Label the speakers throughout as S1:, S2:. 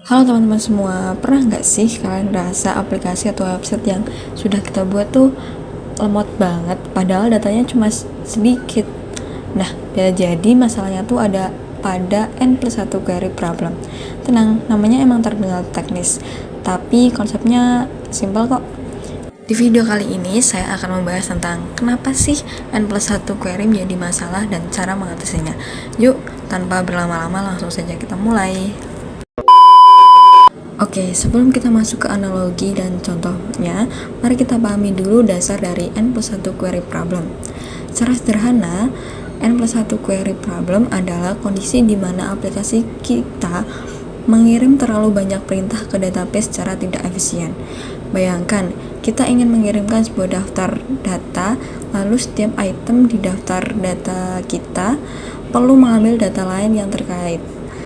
S1: Halo teman-teman semua, pernah nggak sih kalian rasa aplikasi atau website yang sudah kita buat tuh lemot banget, padahal datanya cuma sedikit. Nah, jadi masalahnya tuh ada pada N+1 query problem. Tenang, namanya emang terdengar teknis, tapi konsepnya simpel kok. Di video kali ini saya akan membahas tentang kenapa sih N+1 query menjadi masalah dan cara mengatasinya. Yuk, tanpa berlama-lama langsung saja kita mulai. Oke, sebelum kita masuk ke analogi dan contohnya, mari kita pahami dulu dasar dari N+1 query problem. Secara sederhana, N+1 query problem adalah kondisi di mana aplikasi kita mengirim terlalu banyak perintah ke database secara tidak efisien. Bayangkan, kita ingin mengirimkan sebuah daftar data, lalu setiap item di daftar data kita perlu mengambil data lain yang terkait.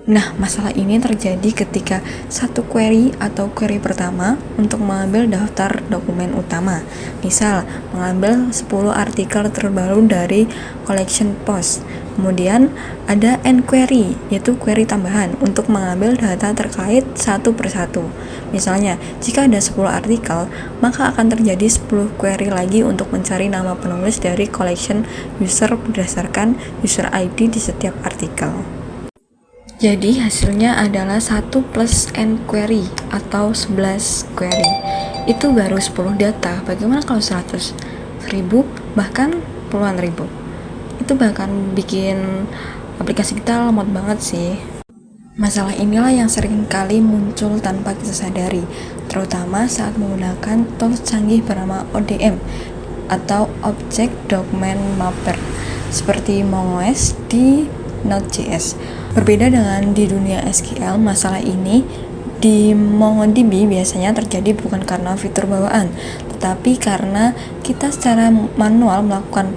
S1: Nah, masalah ini terjadi ketika satu query atau query pertama untuk mengambil daftar dokumen utama. Misal, mengambil 10 artikel terbaru dari collection post. Kemudian ada N query, yaitu query tambahan untuk mengambil data terkait satu persatu. Misalnya, jika ada 10 artikel, maka akan terjadi 10 query lagi untuk mencari nama penulis dari collection user berdasarkan user ID di setiap artikel. Jadi hasilnya adalah 1 plus N query atau 11 query. Itu baru 10 data. Bagaimana kalau 100? 1000 bahkan puluhan ribu. Itu bahkan bikin aplikasi kita lemot banget sih. Masalah inilah yang sering kali muncul tanpa kita sadari, terutama saat menggunakan tools canggih bernama ODM atau Object Document Mapper seperti MongoDB di Node.js. Berbeda dengan di dunia SQL, masalah ini di MongoDB biasanya terjadi bukan karena fitur bawaan, tetapi karena kita secara manual melakukan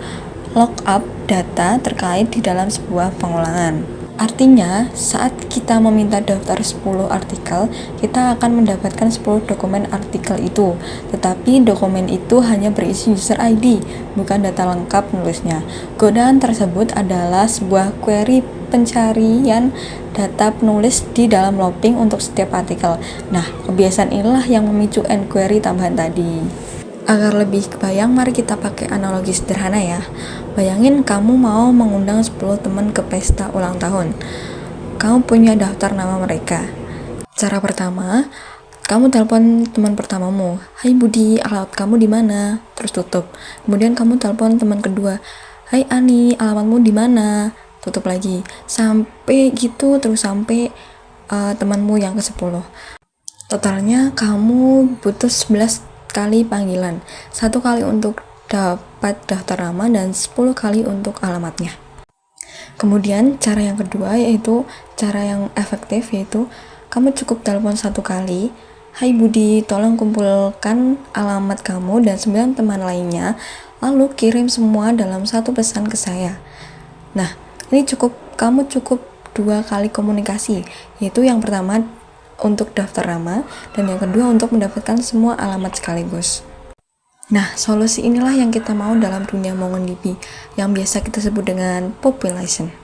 S1: lookup data terkait di dalam sebuah pengulangan. Artinya, saat kita meminta daftar 10 artikel, kita akan mendapatkan 10 dokumen artikel itu. Tetapi dokumen itu hanya berisi user ID, bukan data lengkap penulisnya. Godaan tersebut adalah sebuah query pencarian data penulis di dalam looping untuk setiap artikel. Nah, kebiasaan inilah yang memicu N query tambahan tadi. Agar lebih kebayang, mari kita pakai analogi sederhana ya. Bayangin kamu mau mengundang 10 teman ke pesta ulang tahun. Kamu punya daftar nama mereka. Cara pertama, kamu telepon teman pertamamu. Hai Budi, alamat kamu di mana? Terus tutup. Kemudian kamu telepon teman kedua. Hai Ani, alamatmu di mana? Tutup lagi. Sampai gitu terus sampai temanmu yang ke-10. Totalnya kamu butuh 11 kali panggilan, 1 kali untuk dapat daftar nama dan 10 kali untuk alamatnya. Kemudian cara yang kedua yaitu cara yang efektif, yaitu kamu cukup telepon 1 kali. Hai Budi, tolong kumpulkan alamat kamu dan 9 teman lainnya, lalu kirim semua dalam 1 pesan ke saya. Nah, ini kamu cukup 2 kali komunikasi, yaitu yang pertama untuk daftar nama, dan yang kedua untuk mendapatkan semua alamat sekaligus. Nah, solusi inilah yang kita mau dalam dunia MongoDB, yang biasa kita sebut dengan population.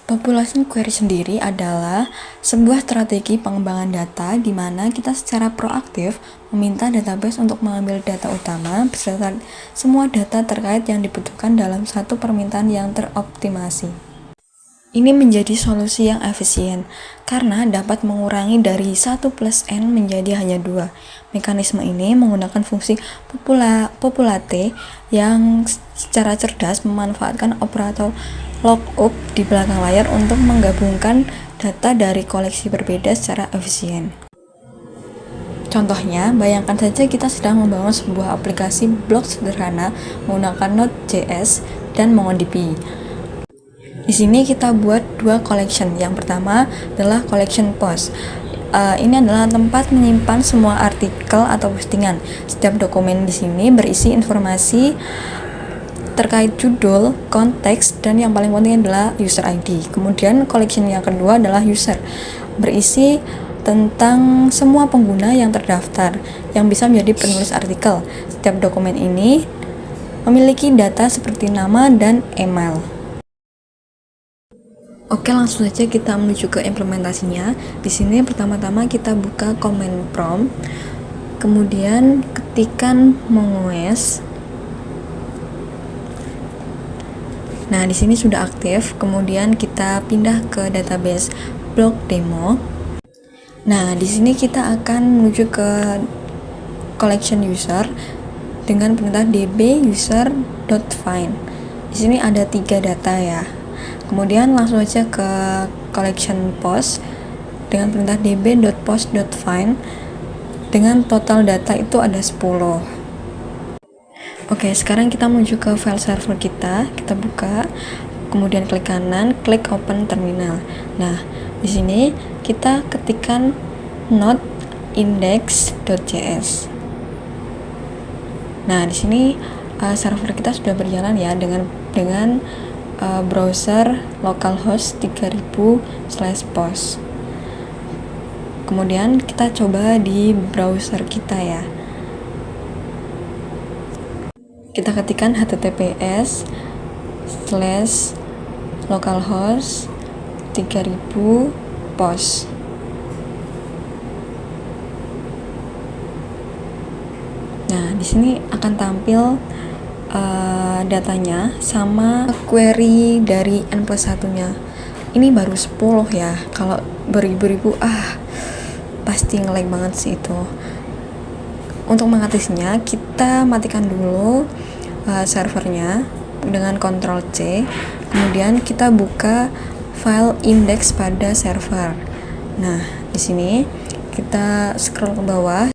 S1: Population query sendiri adalah sebuah strategi pengembangan data di mana kita secara proaktif meminta database untuk mengambil data utama beserta semua data terkait yang dibutuhkan dalam satu permintaan yang teroptimasi. Ini menjadi solusi yang efisien, karena dapat mengurangi dari 1 plus N menjadi hanya 2. Mekanisme ini menggunakan fungsi populate yang secara cerdas memanfaatkan operator lookup di belakang layar untuk menggabungkan data dari koleksi berbeda secara efisien. Contohnya, bayangkan saja kita sedang membangun sebuah aplikasi blog sederhana menggunakan Node.js dan MongoDB. Di sini kita buat 2 collection. Yang pertama adalah collection post. Ini adalah tempat menyimpan semua artikel atau postingan. Setiap dokumen di sini berisi informasi terkait judul, konteks, dan yang paling penting adalah user ID. Kemudian collection yang kedua adalah user, berisi tentang semua pengguna yang terdaftar yang bisa menjadi penulis artikel. Setiap dokumen ini memiliki data seperti nama dan email. Oke, langsung saja kita menuju ke implementasinya. Di sini pertama-tama kita buka command prompt, kemudian ketikkan MongoOS. Nah, di sini sudah aktif. Kemudian kita pindah ke database blog demo. Nah, di sini kita akan menuju ke collection user dengan perintah db_user.find. Di sini ada 3 data ya. Kemudian langsung aja ke collection post dengan perintah db.post.find dengan total data itu ada 10. Oke, sekarang kita menuju ke file server kita buka, kemudian klik kanan, klik open terminal. Nah, di sini kita ketikkan node index.js. Nah, di sini server kita sudah berjalan ya dengan browser localhost 3000/post. Kemudian kita coba di browser kita ya. Kita ketikkan https://localhost 3000/post. Nah, di sini akan tampil datanya sama query dari N+1-nya. Ini baru 10 ya. Kalau beribu-ribu pasti nge-lag banget sih itu. Untuk mengatasinya, kita matikan dulu servernya dengan Ctrl C. Kemudian kita buka file index pada server. Nah, di sini kita scroll ke bawah.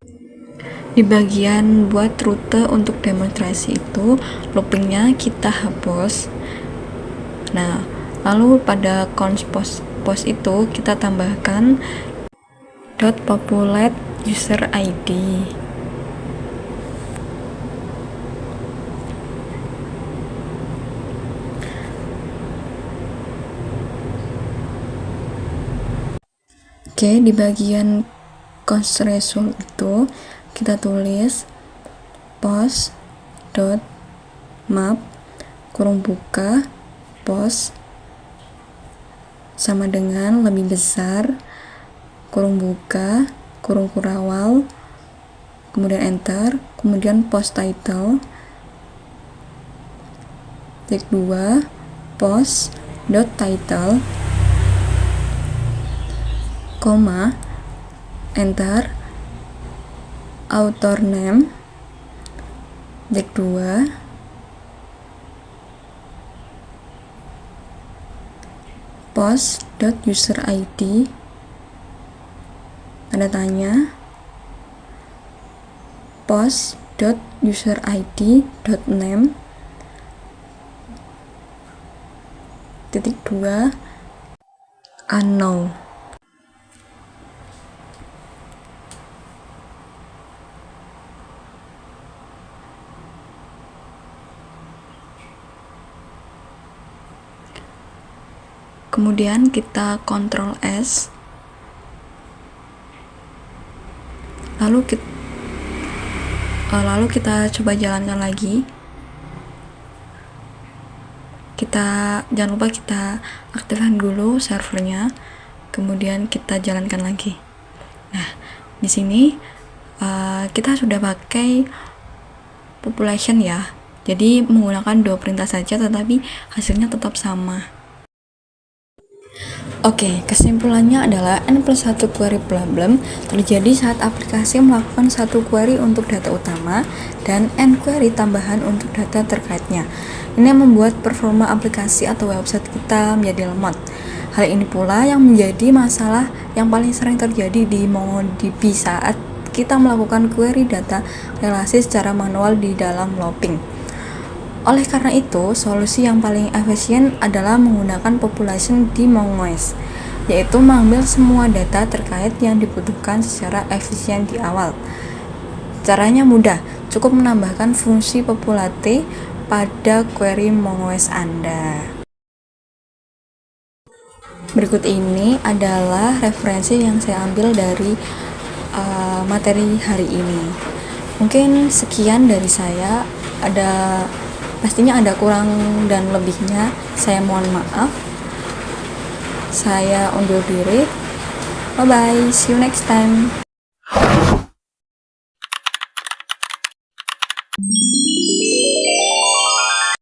S1: Di bagian buat rute untuk demonstrasi itu, loopingnya kita hapus. Nah, lalu pada const post itu kita tambahkan .populate user ID. Oke, di bagian const result itu kita tulis post.map kurung buka post sama dengan lebih besar kurung buka kurung kurawal, kemudian enter, kemudian post title tik 2 post.title koma enter, author name tik 2 post.user_id tanda tanya post.user_id.name titik 2 unknown. Kemudian kita Ctrl S, lalu kita coba jalankan lagi. Jangan lupa kita aktifkan dulu servernya, kemudian kita jalankan lagi. Nah, di sini kita sudah pakai population ya, jadi menggunakan 2 perintah saja tetapi hasilnya tetap sama. Oke, kesimpulannya adalah N+1 query problem terjadi saat aplikasi melakukan satu query untuk data utama dan N query tambahan untuk data terkaitnya. Ini membuat performa aplikasi atau website kita menjadi lemot. Hal ini pula yang menjadi masalah yang paling sering terjadi di MongoDB saat kita melakukan query data relasi secara manual di dalam looping. Oleh karena itu, solusi yang paling efisien adalah menggunakan population di MongoOS, yaitu mengambil semua data terkait yang dibutuhkan secara efisien di awal. Caranya mudah, cukup menambahkan fungsi populate pada query MongoOS Anda. Berikut ini adalah referensi yang saya ambil dari materi hari ini. Mungkin sekian dari saya, pastinya ada kurang dan lebihnya, saya mohon maaf. Saya undur diri. Bye-bye, see you next time.